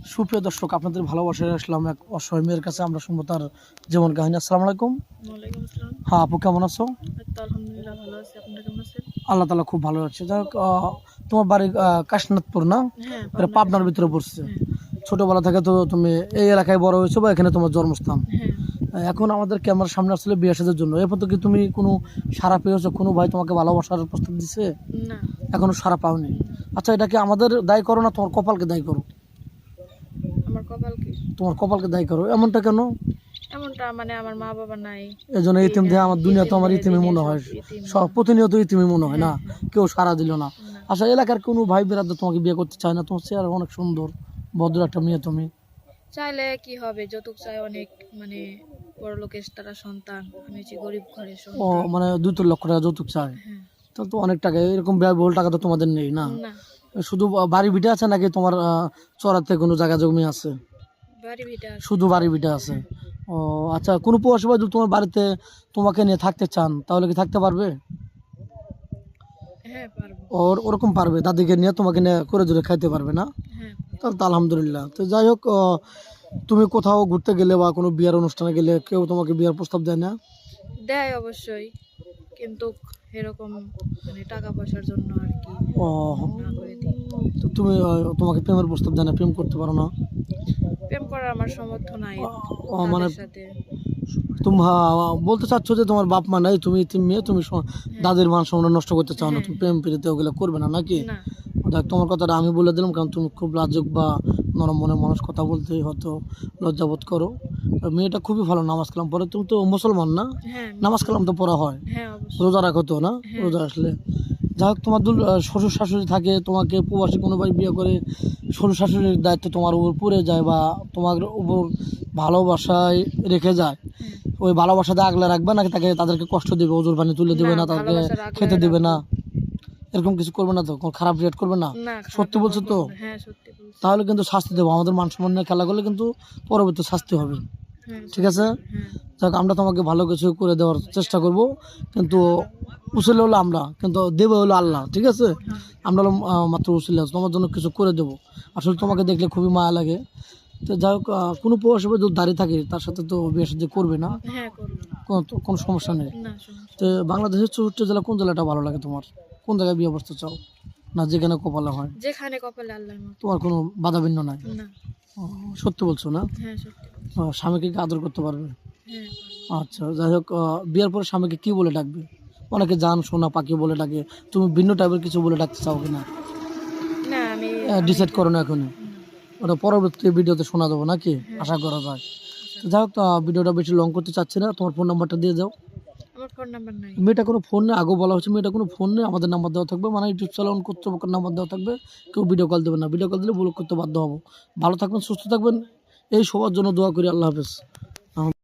সুপ্রিয় দর্শক, আপনাদের ভালোবাসায় আসলাম এক অসহায় মেয়ের কাছে। আমরা শুনবো তার জীবন কাহিনী। আসসালামু আলাইকুম। ওয়ালাইকুম আসসালাম। হ্যাঁ আপু, কেমন আছো? এই তো আলহামদুলিল্লাহ ভালো আছি। আপনারা কেমন আছেন? আল্লাহ তালা খুব ভালো আছে। যাই হোক, তোমার বাড়ি কাশীনাথপুর না? হ্যাঁ, এটা পাবনা পাবনার ভিতরে কাশীনাথপুর। পড়ছে। হ্যাঁ, ছোটবেলা থেকে তো তুমি এই এলাকায় বড় হয়েছো বা এখানে তোমার জন্মস্থান। হ্যাঁ। এখন আমাদের ক্যামেরার সামনে আসলে বিয়ে সাজার জন্য, এরপর তো কি তুমি কোনো সারা পেয়েছো? কোনো ভাই তোমাকে ভালোবাসার প্রস্তাব দিছে? না, এখনো সারা পাওনি? আচ্ছা, এটা কি আমাদের দায়ী করো না তোমার কপালকে দায়ী করো? আমার কপাল কি? তোমার কপালকে দায়ী করো, এমনটা কেন? এমনটা মানে আমার মা-বাবা নাই। এই জন্য ইতিম দিয়ে আমার দুনিয়া তো আমার ইতিম ইতিমই মনে সব হয়, ইতিম। সব প্রতিনিয়ত ইতিমই মনে হয় না, হ্যাঁ, হ্যাঁ। কেউ সাড়া দিল না। না, আচ্ছা, এলাকার কোনো ভাই বেরাদর তোমাকে বিয়ে করতে চায় না? তোমার চেহারা অনেক সুন্দর, ভদ্র একটা মেয়ে তুমি। চাইলে কি হবে? যৌতুক চাই অনেক, মানে বড়লোকের তারা সন্তান। আমি হচ্ছি গরিব ঘরের ও সন্তান। মানে 2-3 লক্ষ টাকা যৌতুক চায়? হ্যাঁ, তাহলে তো অনেক টাকা, এরকম ব্যয়বহুল টাকা তো তোমাদের নেই না? না, শুধু বাড়ি ভিটে আছে নাকি তোমার চড়াতে কোনো জায়গা জমি আছে? বাড়ি ভিটা আছে। শুধু বাড়ি ভিটে আছে? ও আচ্ছা, কোনো প্রবাসী ভাই যদি তোমার বাড়িতে তোমাকে নিয়ে থাকতে চান তাহলে কি থাকতে পারবে? হ্যাঁ, পারবো। ওরকম পারবে, দাদিকে নিয়ে তোমাকে নিয়ে করে জোরে খাইতে পারবে না? হ্যাঁ, তাহলে তো আলহামদুলিল্লাহ। তো যাই হোক, তুমি কোথাও ঘুরতে গেলে বা কোনো বিয়ের অনুষ্ঠানে গেলে কেউ তোমাকে বিয়ের প্রস্তাব দেয় না? দেয় অবশ্যই। কিন্তু এরকম মানে টাকা পয়সার জন্য আর কি ও, না করে দিই। তো তুমি তোমাকে প্রেমের প্রস্তাব দেয় না? প্রেম করতে পারো না? প্রেম করার আমার সামর্থ্য নাই মানে তাদের সাথে। তুমি বলতে চাচ্ছ যে তোমার বাপ মা নাই, তুমি ইতিম মেয়ে, তুমি দাদির মান সম্মান নষ্ট করতে চাও না, হ্যাঁ, তুমি প্রেম প্রীতিতে ওগুলো করবে না নাকি? না, দেখ, তোমার কথাটা আমি বলে দিলাম কারণ তুমি খুব লাজুক বা নরম মনের মানুষ, কথা বলতেই হয়তো লজ্জাবোধ করো। আর মেয়েটা খুবই ভালো, নামাজ কালাম পড়ে। তুমি তো মুসলমান না? হ্যাঁ, নামাজ কালাম তো পড়া হয়, হ্যাঁ, অবশ্যই। রোজা রাখো তো না? হ্যাঁ, রোজা আসলে যাই হোক, তোমার শ্বশুর শাশুড়ি থাকে, তোমাকে প্রবাসী কোনো ভাই বিয়ে করে শ্বশুর শাশুড়ির দায়িত্ব তোমার উপর পড়ে যায় বা তোমার উপর ভালোবাসায় রেখে যায়, হ্যাঁ। ওই ভালোবাসাতে আগলে রাখবে নাকি তাদেরকে কষ্ট দিবে, ওজোর পানি তুলে দিবে না, তাদেরকে ভালোবাসার আগলে খেতে দিবে না, রাখবো। এরকম কিছু করবে না তো? কোনো খারাপ রিয়েক্ট করবে না? না, খারাপ সত্যি বলছো ব্যবহার তো? করবো না। হ্যাঁ, সত্যি বলছি। তাহলে কিন্তু শাস্তি দেবো, আমাদের মান সম্মান নিয়ে খেলা করলে কিন্তু পরবর্তী শাস্তি হবে। হ্যাঁ, ঠিক আছে? হ্যাঁ, যাক, আমরা তোমাকে ভালো কিছু করে দেওয়ার চেষ্টা করব, কিন্তু উসিলা হলো আমরা, কিন্তু দেবে হলো আল্লাহ। ঠিক আছে? আমরা হলো মাত্র উসিলা, তোমার জন্য কিছু করে দেবো। আসলে তোমাকে দেখলে খুবই মায়া লাগে। তো যাই হোক, কোনো প্রবাসী যদি দাঁড়িয়ে থাকে তার সাথে তো বিয়ে শাদী করবে না, হ্যাঁ, করবো। কোনো সমস্যা নেই। না, সমস্যা তো বাংলাদেশের চতুর্থ জেলা কোন জেলাটা ভালো লাগে তোমার? কোন জায়গায় বিয়ে বসতে চাও? না যেখানে কপালে হয়? যেখানে কপালে আল্লাহর মতো। তোমার কোনো বাধা বিঘ্ন নাই? না, ও, সত্যি বলছো না? হ্যাঁ, সত্যি বলছি। স্বামীকে কি আদর করতে পারবে? হ্যাঁ, আচ্ছা, যাই হোক, বিয়ের পরে স্বামীকে কি বলে ডাকবে? অনেকে জান সোনা পাখি বলে ডাকে, তুমি ভিন্ন টাইপের কিছু বলে ডাকতে চাও কিনা? না, আমি ডিসাইড করো না এখনই, না। ওটা পরবর্তী ভিডিওতে শোনা দেবো নাকি? হ্যাঁ। আশা করা যায়। তো যাই হোক, ভিডিওটা বেশি লং করতে চাচ্ছি না, তোমার ফোন নাম্বারটা দিয়ে যাও। আমার ফোন নাম্বার নাই। মেয়েটা কোনো ফোন নেই, আগেও বলা হচ্ছে মেয়েটা কোনো ফোন নেই, আমাদের নাম্বার দেওয়া থাকবে, মানে ইউটিউব চ্যানেল কর্তৃপক্ষের নাম্বার দেওয়া থাকবে। কেউ ভিডিও কল দেবে না, ভিডিও কল দিলে ব্লক করতে বাধ্য হবো। ভালো থাকবেন, সুস্থ থাকবেন, এই সবার জন্য দোয়া করি। আল্লাহ হাফেজ।